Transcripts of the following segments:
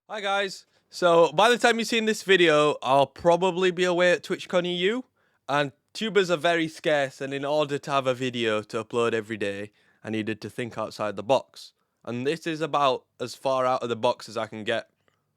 Hi guys. So by the time you're seeing this video, I'll probably be away at TwitchCon EU, and tubers are very scarce, and in order to have a video to upload every day, I needed to think outside the box. And this is about as far out of the box as I can get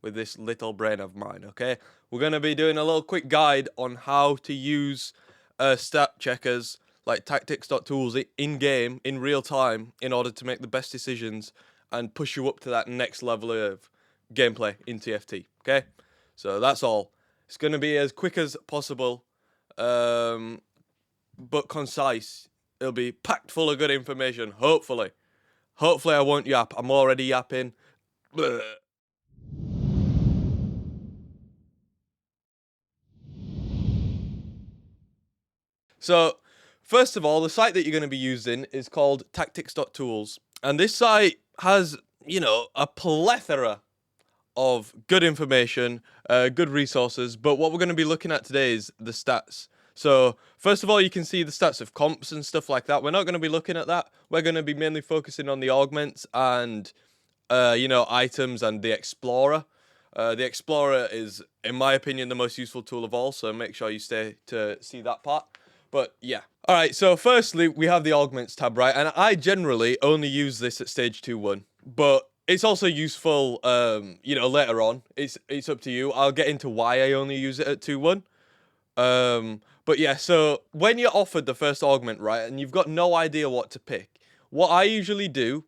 with this little brain of mine, okay? We're going to be doing a little quick guide on how to use stat checkers like tactics.tools in-game, in real time, in order to make the best decisions and push you up to that next level of gameplay in TFT, okay? So that's all. It's going to be as quick as possible, but concise. It'll be packed full of good information, hopefully. Hopefully I won't yap. I'm already yapping. Blech. So, first of all, the site that you're going to be using is called tactics.tools. And this site has, a plethora of good information, good resources. But what we're going to be looking at today is the stats. So, first of all, you can see the stats of comps and stuff like that. We're not going to be looking at that. We're going to be mainly focusing on the augments and, items and the Explorer. The Explorer is, in my opinion, the most useful tool of all. So make sure you stay to see that part. But yeah. All right, so firstly, we have the Augments tab, right? And I generally only use this at stage 2-1. But it's also useful, later on. It's up to you. I'll get into why I only use it at 2-1. But yeah, so when you're offered the first augment, right, and you've got no idea what to pick, what I usually do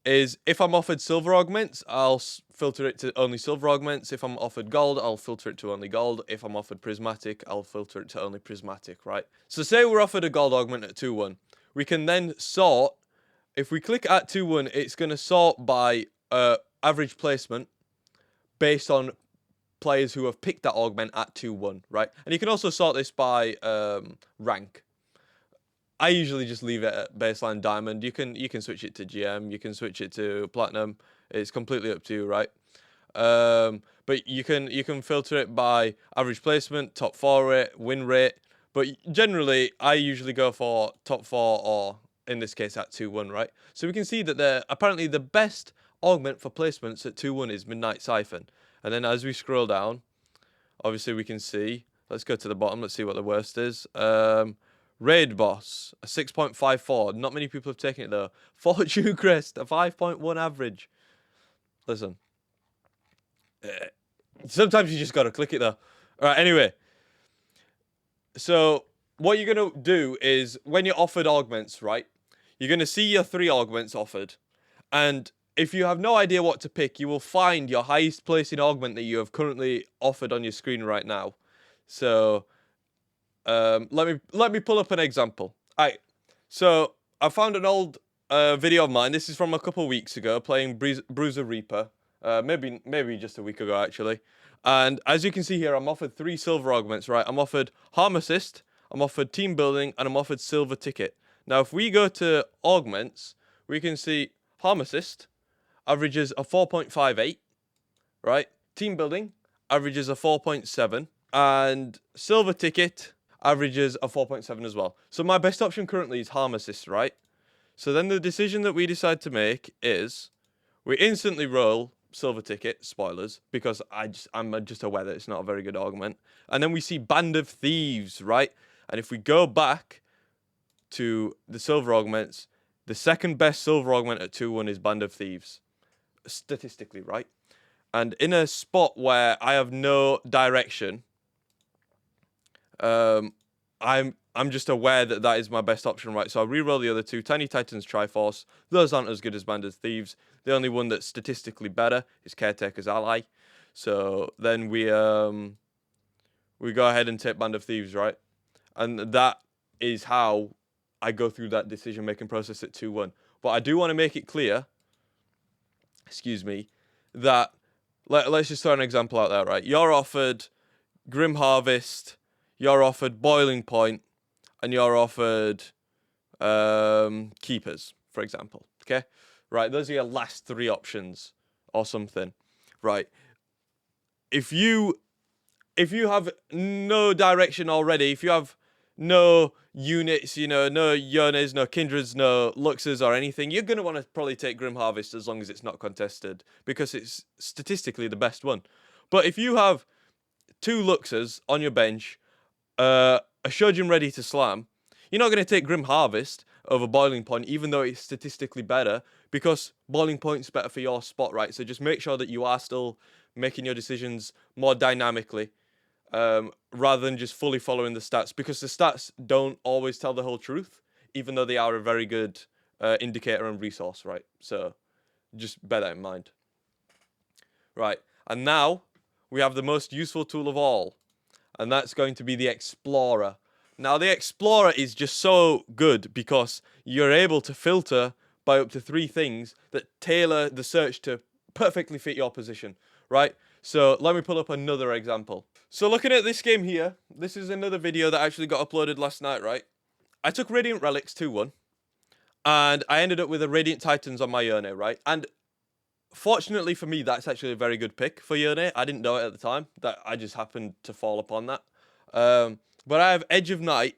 is if I'm offered silver augments, I'll filter it to only silver augments. If I'm offered gold, I'll filter it to only gold. If I'm offered prismatic, I'll filter it to only prismatic, right? So say we're offered a gold augment at 2-1. We can then sort. If we click at 2-1, it's going to sort by average placement based on players who have picked that augment at 2-1, right? And you can also sort this by rank. I usually just leave it at baseline diamond. You can switch it to GM, you can switch it to platinum. It's completely up to you, right? But you can filter it by average placement, top 4 rate, win rate. But generally, I usually go for top 4 or in this case at 2-1, right? So we can see that apparently the best augment for placements at 2-1 is Midnight Siphon. And then as we scroll down, obviously we can see. Let's go to the bottom. Let's see what the worst is. Raid Boss, a 6.54. Not many people have taken it though. Fortune Crest, a 5.1 average. Listen. Sometimes you just gotta click it though. Alright, anyway. So, what you're gonna do is, when you're offered augments, right? You're gonna see your 3 augments offered. And if you have no idea what to pick, you will find your highest placing augment that you have currently offered on your screen right now. So, let me pull up an example. Alright, so I found an old video of mine. This is from a couple weeks ago, playing Bruiser Reaper. Maybe just a week ago actually. And as you can see here, I'm offered 3 silver augments. Right, I'm offered Harm Assist, I'm offered Team Building, and I'm offered Silver Ticket. Now, if we go to augments, we can see Harm Assist averages a 4.58. Right, Team Building averages a 4.7, and Silver Ticket averages a 4.7 as well. So my best option currently is Harm Assist, right? So then the decision that we decide to make is we instantly roll Silver Ticket, spoilers, because I'm just aware that it's not a very good augment. And then we see Band of Thieves, right? And if we go back to the silver augments, the second best silver augment at 2-1 is Band of Thieves, statistically, right? And in a spot where I have no direction, I'm just aware that that is my best option, right? So I'll reroll the other 2. Tiny Titans Triforce. Those aren't as good as Band of Thieves. The only one that's statistically better is Caretaker's Ally. So then we go ahead and take Band of Thieves, right? And that is how I go through that decision-making process at 2-1. But I do want to make it clear, excuse me, that let's just throw an example out there, right? You're offered Grim Harvest, you're offered Boiling Point, and you're offered Keepers, for example. Okay, right? Those are your last 3 options, or something, right? If you have no direction already, if you have no units, you know, no Yones, no Kindreds, no Luxes or anything, you're going to want to probably take Grim Harvest as long as it's not contested, because it's statistically the best one. But if you have 2 Luxes on your bench, a Shojin ready to slam, you're not going to take Grim Harvest over Boiling Point, even though it's statistically better, because Boiling Point's better for your spot, right? So just make sure that you are still making your decisions more dynamically, rather than just fully following the stats, because the stats don't always tell the whole truth, even though they are a very good indicator and resource, right? So just bear that in mind. Right, and now we have the most useful tool of all, and that's going to be the Explorer. Now, the Explorer is just so good because you're able to filter by up to 3 things that tailor the search to perfectly fit your position, right? So let me pull up another example. So looking at this game here, this is another video that actually got uploaded last night, right? I took Radiant Relics 2-1, and I ended up with a Radiant Titans on my Yone, right? And fortunately for me, that's actually a very good pick for Yone. I didn't know it at the time. That I just happened to fall upon that. But I have Edge of Night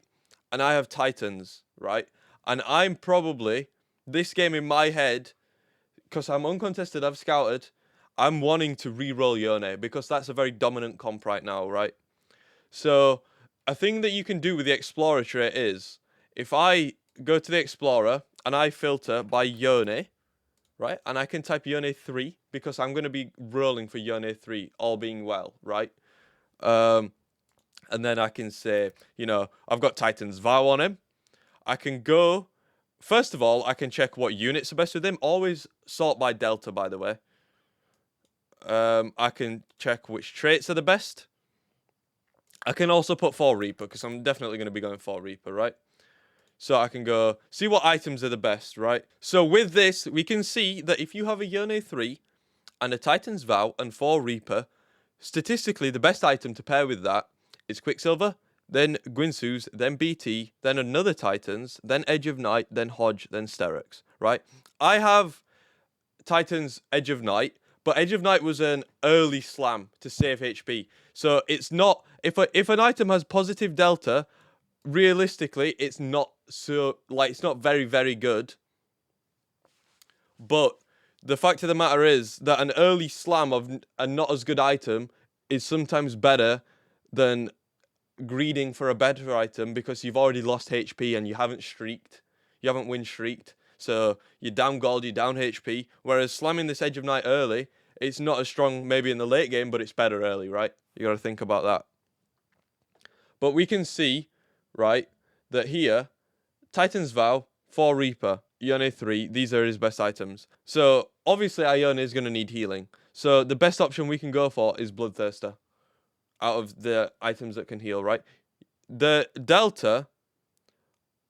and I have Titans, right? And I'm probably, this game in my head, because I'm uncontested, I've scouted, I'm wanting to re-roll Yone because that's a very dominant comp right now, right? So a thing that you can do with the Explorer trait is, if I go to the Explorer and I filter by Yone, right? And I can type Yone 3 because I'm going to be rolling for Yone 3, all being well, right? And then I can say, you know, I've got Titan's Vow on him. I can go, first of all, I can check what units are best with him. Always sort by Delta, by the way. I can check which traits are the best. I can also put 4 Reaper because I'm definitely going to be going 4 Reaper, right? So I can go see what items are the best, right? So with this, we can see that if you have a Yone 3 and a Titan's Vow and 4 Reaper, statistically the best item to pair with that is Quicksilver, then Gwynsu's, then BT, then another Titans, then Edge of Night, then Hodge, then Sterix, right? I have Titan's Edge of Night, but Edge of Night was an early slam to save HP. So it's not, if an item has positive delta, realistically, it's not so, like, it's not very, very good. But the fact of the matter is that an early slam of a not as good item is sometimes better than greeding for a better item because you've already lost HP and you haven't streaked. You haven't win streaked. So you're down gold, you're down HP. Whereas slamming this Edge of Night early, it's not as strong maybe in the late game, but it's better early, right? You got to think about that. But we can see, right, that here, Titan's Vow, 4 Reaper, Yone 3, these are his best items. So obviously Ione is going to need healing. So the best option we can go for is Bloodthirster out of the items that can heal, right? The delta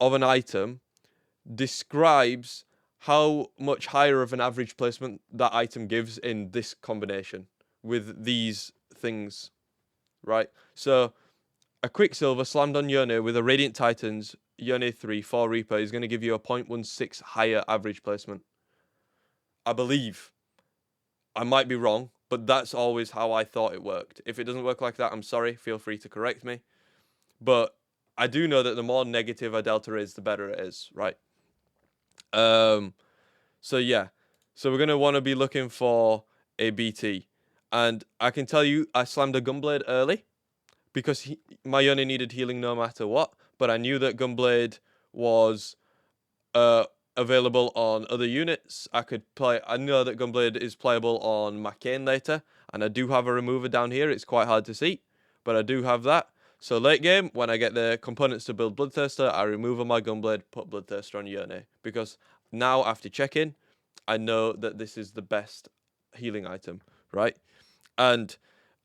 of an item describes how much higher of an average placement that item gives in this combination with these things, right? So a Quicksilver slammed on Yone with a Radiant Titans, Yone 3, 4 Reaper is going to give you a 0.16 higher average placement. I believe. I might be wrong, but that's always how I thought it worked. If it doesn't work like that, I'm sorry. Feel free to correct me. But I do know that the more negative a delta is, the better it is, right? So yeah. So we're going to want to be looking for a BT. And I can tell you, I slammed a Gunblade early because my Yone needed healing no matter what. But I knew that Gunblade was available on other units. I know that Gunblade is playable on Macane later, and I do have a remover down here. It's quite hard to see, but I do have that. So late game, when I get the components to build Bloodthirster, I remove my Gunblade, put Bloodthirster on Yone, because now after checking, I know that this is the best healing item, right? And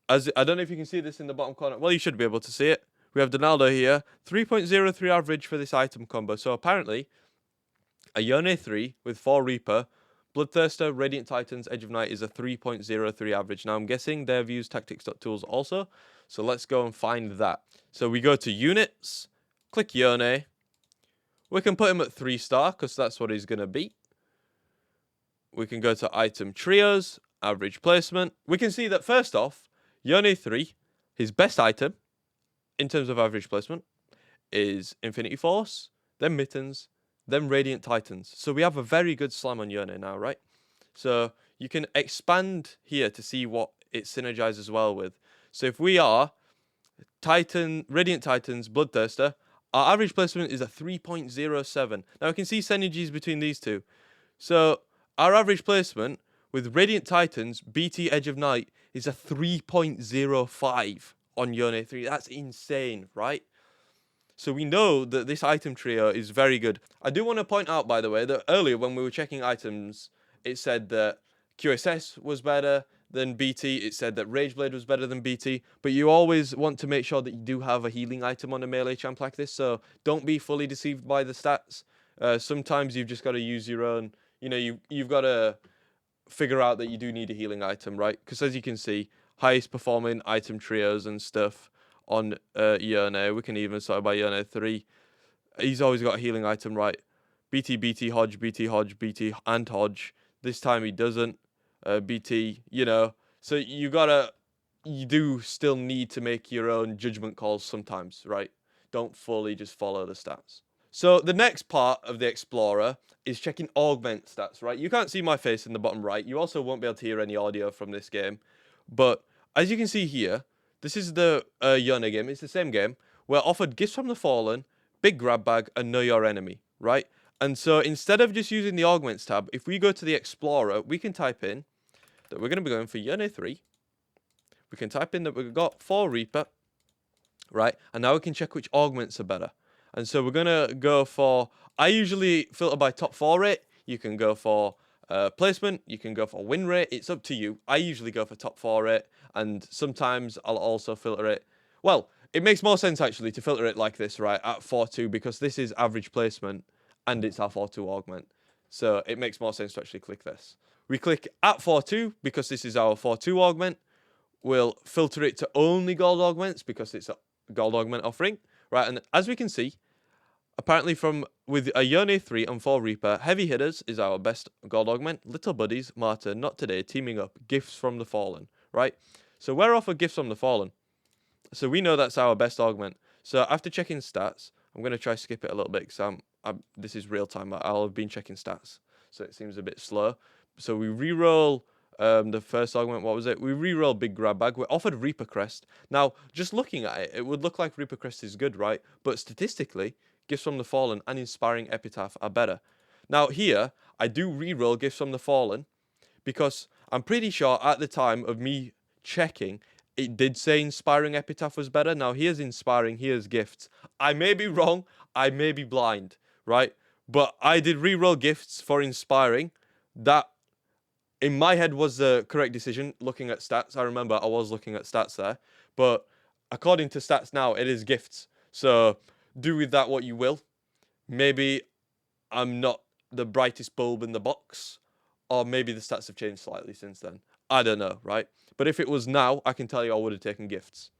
as I don't know if you can see this in the bottom corner. Well, you should be able to see it. We have Donaldo here, 3.03 average for this item combo. So apparently, a Yone 3 with 4 Reaper, Bloodthirster, Radiant Titans, Edge of Night is a 3.03 average. Now I'm guessing they've used Tactics.tools also. So let's go and find that. So we go to units, click Yone. We can put him at 3-star because that's what he's going to be. We can go to item trios, average placement. We can see that first off, Yone 3, his best item in terms of average placement, is Infinity Force, then Mittens, then Radiant Titans. So we have a very good slam on Yone now, right? So you can expand here to see what it synergizes well with. So if we are Radiant Titans, Bloodthirster, our average placement is a 3.07. Now I can see synergies between these two. So our average placement with Radiant Titans, BT Edge of Night, is a 3.05 on Yone 3. That's insane, right? So we know that this item trio is very good. I do want to point out, by the way, that earlier when we were checking items, it said that QSS was better than BT. It said that Rageblade was better than BT. But you always want to make sure that you do have a healing item on a melee champ like this. So don't be fully deceived by the stats. Sometimes you've just got to use your own. You know, you've got to figure out that you do need a healing item, right? Because as you can see, highest performing item trios and stuff on Yone. We can even sort by Yone 3. He's always got a healing item, right? BT, Hodge, BT, and Hodge. This time he doesn't. BT, you know. So you do still need to make your own judgment calls sometimes, right? Don't fully just follow the stats. So the next part of the Explorer is checking augment stats, right? You can't see my face in the bottom right. You also won't be able to hear any audio from this game. But as you can see here, this is the Yone game. It's the same game. We're offered Gifts from the Fallen, Big Grab Bag, and Know Your Enemy, right? And so instead of just using the Augments tab, if we go to the Explorer, we can type in that we're going to be going for Yone 3. We can type in that we've got 4 Reaper, right? And now we can check which Augments are better. And so we're going to go for... I usually filter by top 4 rate. You can go for placement. You can go for win rate. It's up to you. I usually go for top 4 rate. And sometimes I'll also filter it... Well, it makes more sense, actually, to filter it like this, right? At 4-2, because this is average placement. And it's our 4-2 augment. So it makes more sense to actually click this. We click at 4-2 because this is our 4-2 augment. We'll filter it to only gold augments because it's a gold augment offering. Right, and as we can see, apparently with a Yone 3 and 4 Reaper, Heavy Hitters is our best gold augment. Little Buddies, Martyr, Not Today, Teaming Up, Gifts from the Fallen. Right, so we're offered Gifts from the Fallen. So we know that's our best augment. So after checking stats, I'm going to try to skip it a little bit because this is real time. I'll have been checking stats, so it seems a bit slow. So we re-roll the first augment. What was it? We re-roll Big Grab Bag. We're offered Reaper Crest. Now, just looking at it, it would look like Reaper Crest is good, right? But statistically, Gifts from the Fallen and Inspiring Epitaph are better. Now here, I do re-roll Gifts from the Fallen because I'm pretty sure at the time of me checking, it did say Inspiring Epitaph was better. Now, here's Inspiring, here's Gifts. I may be wrong, I may be blind, right? But I did re-roll Gifts for Inspiring. That, in my head, was the correct decision, looking at stats. I remember I was looking at stats there. But according to stats now, it is Gifts. So do with that what you will. Maybe I'm not the brightest bulb in the box. Or maybe the stats have changed slightly since then. I don't know, right? But if it was now, I can tell you I would have taken Gifts.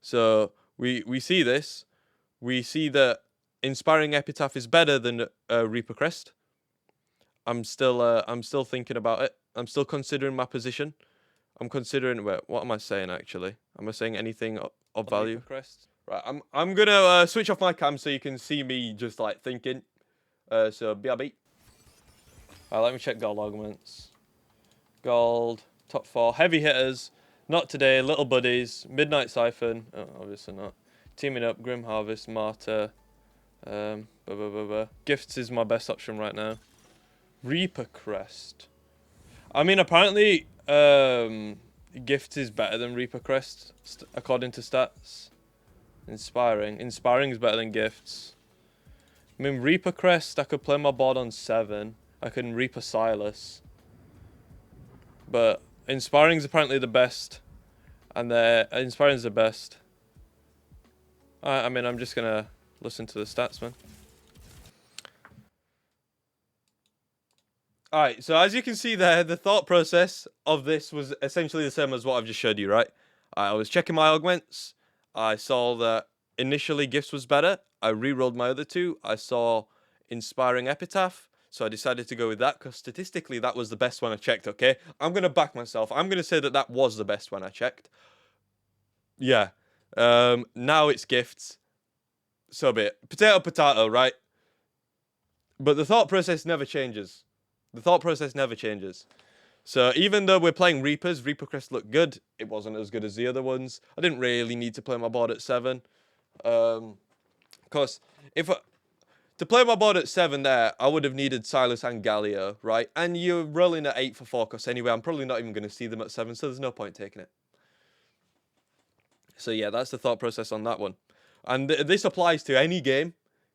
So we see this. We see that Inspiring Epitaph is better than Reaper Crest. I'm still thinking about it. I'm still considering my position. I'm considering... Wait, what am I saying, actually? Am I saying anything of value? Reaper Crest? Right, I'm going to switch off my cam so you can see me just, like, thinking. So, BRB. Let me check gold augments. Gold, top 4, Heavy Hitters, Not Today, Little Buddies, Midnight Siphon, oh, obviously not, Teaming Up, Grim Harvest, Martyr, Gifts is my best option right now. Reaper Crest. I mean, apparently, Gifts is better than Reaper Crest, according to stats. Inspiring is better than Gifts. I mean, Reaper Crest, I could play my board on 7. I can Reaper Silas. But Inspiring's apparently the best. And Inspiring's the best. I mean, I'm just going to listen to the stats, man. Alright, so as you can see there, the thought process of this was essentially the same as what I've just showed you, right? I was checking my augments. I saw that initially Gifts was better. I re-rolled my other 2. I saw Inspiring Epitaph. So I decided to go with that because statistically that was the best one I checked, okay? I'm going to back myself. I'm going to say that was the best one I checked. Yeah. Now it's Gifts. so be it. Potato, potato, right? But the thought process never changes. The thought process never changes. So even though we're playing Reapers, Reaper Crest looked good. It wasn't as good as the other ones. I didn't really need to play my board at 7. Because to play my board at 7 there, I would have needed Silas and Galio, right? And you're rolling at 8 for Focus anyway. I'm probably not even going to see them at 7, so there's no point taking it. So yeah, that's the thought process on that one. And this applies to any game,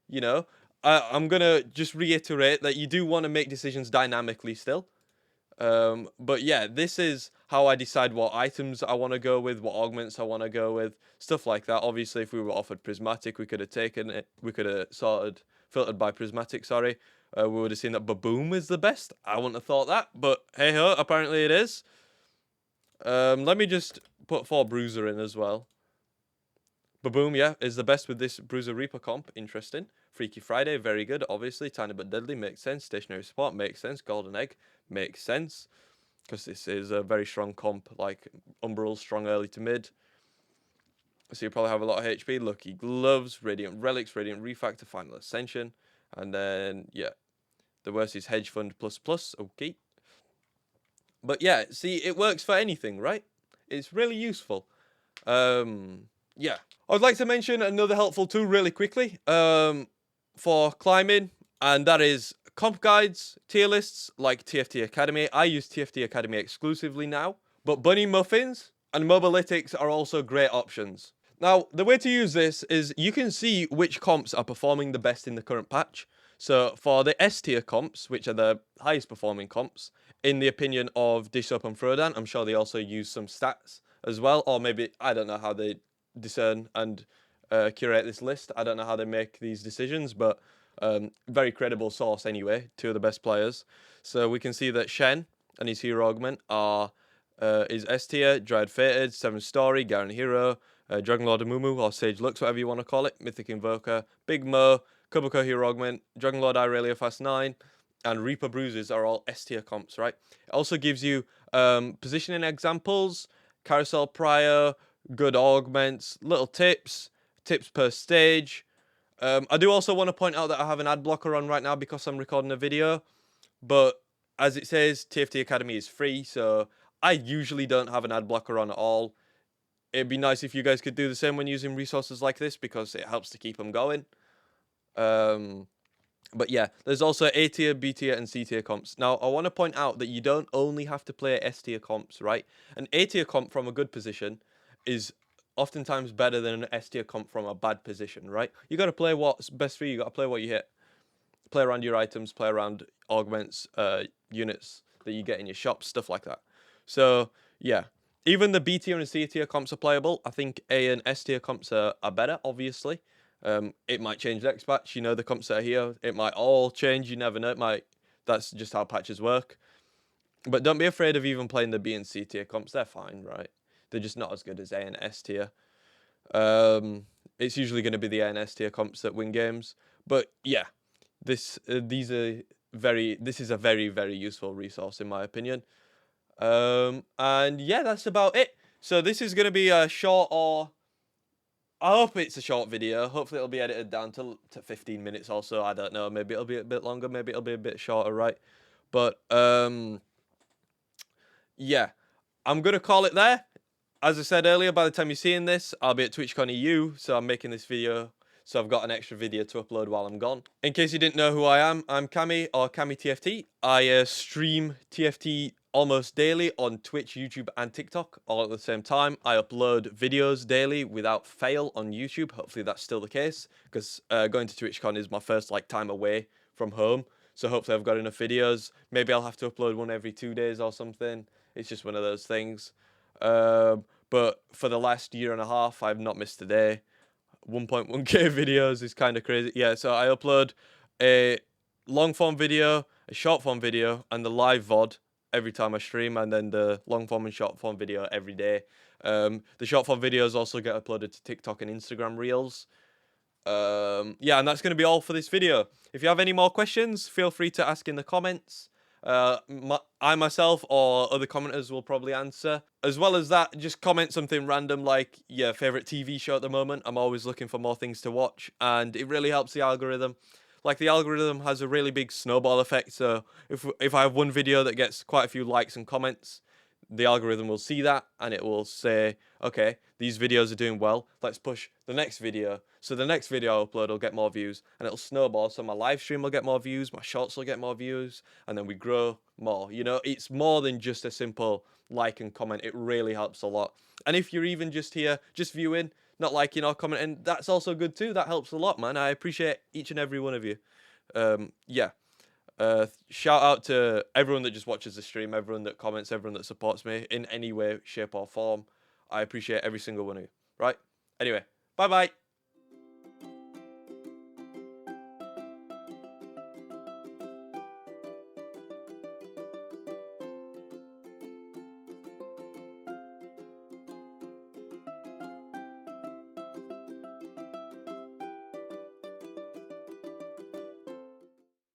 you know. I'm going to just reiterate that you do want to make decisions dynamically still. But yeah, this is how I decide what items I want to go with, what augments I want to go with, stuff like that. Obviously, if we were offered Prismatic, we could have taken it. We could have filtered by Prismatic, sorry. We would have seen that Baboom is the best. I wouldn't have thought that, but hey-ho, apparently it is. Let me just put 4 Bruiser in as well. Baboom, yeah, is the best with this Bruiser Reaper comp. Interesting. Freaky Friday, very good, obviously. Tiny but Deadly, makes sense. Stationary Support, makes sense. Golden Egg, makes sense. Because this is a very strong comp, like Umbral, strong early to mid. So you probably have a lot of HP. Lucky Gloves, Radiant Relics, Radiant Refactor, Final Ascension. And then, yeah, the worst is Hedge Fund ++, okay. But yeah, see, it works for anything, right? It's really useful. Yeah. I'd like to mention another helpful tool really quickly for climbing, and that is comp guides, tier lists like TFT Academy. I use TFT Academy exclusively now, but Bunny Muffins and Mobalytics are also great options. Now, the way to use this is you can see which comps are performing the best in the current patch. So for the S tier comps, which are the highest performing comps, in the opinion of Dish Soap and Frodan, I'm sure they also use some stats as well, or maybe, I don't know how they discern and curate this list. I don't know how they make these decisions, but very credible source anyway, 2 of the best players. So we can see that Shen and his hero augment are is S tier, Dryad Fated, 7 Story, Garen Hero, Dragon Lord Amumu, or Sage Lux, whatever you want to call it, Mythic Invoker, Big Mo, Kubako Hero Augment, Dragon Lord Irelia Fast 9, and Reaper Bruises are all S tier comps, right? It also gives you positioning examples, Carousel Prior, good augments, little tips per stage. I do also want to point out that I have an ad blocker on right now because I'm recording a video, but as it says, TFT Academy is free, so I usually don't have an ad blocker on at all. It'd be nice if you guys could do the same when using resources like this because it helps to keep them going. But yeah, there's also A tier, B tier, and C tier comps. Now, I want to point out that you don't only have to play S tier comps, right? An A tier comp from a good position is oftentimes better than an S tier comp from a bad position, right? You got to play what's best for you. You got to play what you hit. Play around your items, play around augments, units that you get in your shops, stuff like that. So, yeah. Even the B tier and C tier comps are playable. I think A and S tier comps are better, obviously. It might change next patch. You know, the comps that are here, it might all change. You never know. It might. That's just how patches work. But don't be afraid of even playing the B and C tier comps. They're fine, right? They're just not as good as A and S tier. It's usually going to be the A and S tier comps that win games. But yeah, this is a very, very useful resource in my opinion. And yeah, that's about it. So this is going to be a short, or I hope it's a short video. Hopefully it'll be edited down to 15 minutes or so. I don't know. Maybe it'll be a bit longer. Maybe it'll be a bit shorter, right? But yeah, I'm going to call it there. As I said earlier, by the time you're seeing this, I'll be at TwitchCon EU, so I'm making this video, so I've got an extra video to upload while I'm gone. In case you didn't know who I am, I'm Cami, or Cami TFT. I stream TFT almost daily on Twitch, YouTube, and TikTok, all at the same time. I upload videos daily without fail on YouTube. Hopefully that's still the case, because going to TwitchCon is my first time away from home, so hopefully I've got enough videos. Maybe I'll have to upload one every 2 days or something. It's just one of those things. But for the last year and a half, I've not missed a day. 1.1k videos is kind of crazy. Yeah, so I upload a long form video, a short form video, and the live VOD every time I stream, and then the long form and short form video every day. The short form videos also get uploaded to TikTok and Instagram Reels. Yeah, and that's going to be all for this video. If you have any more questions, feel free to ask in the comments. I myself or other commenters will probably answer. As well as that, just comment something random like your favorite TV show at the moment. I'm always looking for more things to watch, and it really helps the algorithm. Like, the algorithm has a really big snowball effect, so if I have one video that gets quite a few likes and comments, the algorithm will see that and it will say, okay, these videos are doing well, let's push the next video. So the next video I upload will get more views, and it'll snowball. So my live stream will get more views, my shorts will get more views, and then we grow more. You know, it's more than just a simple like and comment. It really helps a lot. And if you're even just here, just viewing, not liking or commenting, that's also good too. That helps a lot, man. I appreciate each and every one of you. Yeah. Shout out to everyone that just watches the stream, everyone that comments, everyone that supports me in any way, shape, or form. I appreciate every single one of you. Right? Anyway, bye bye.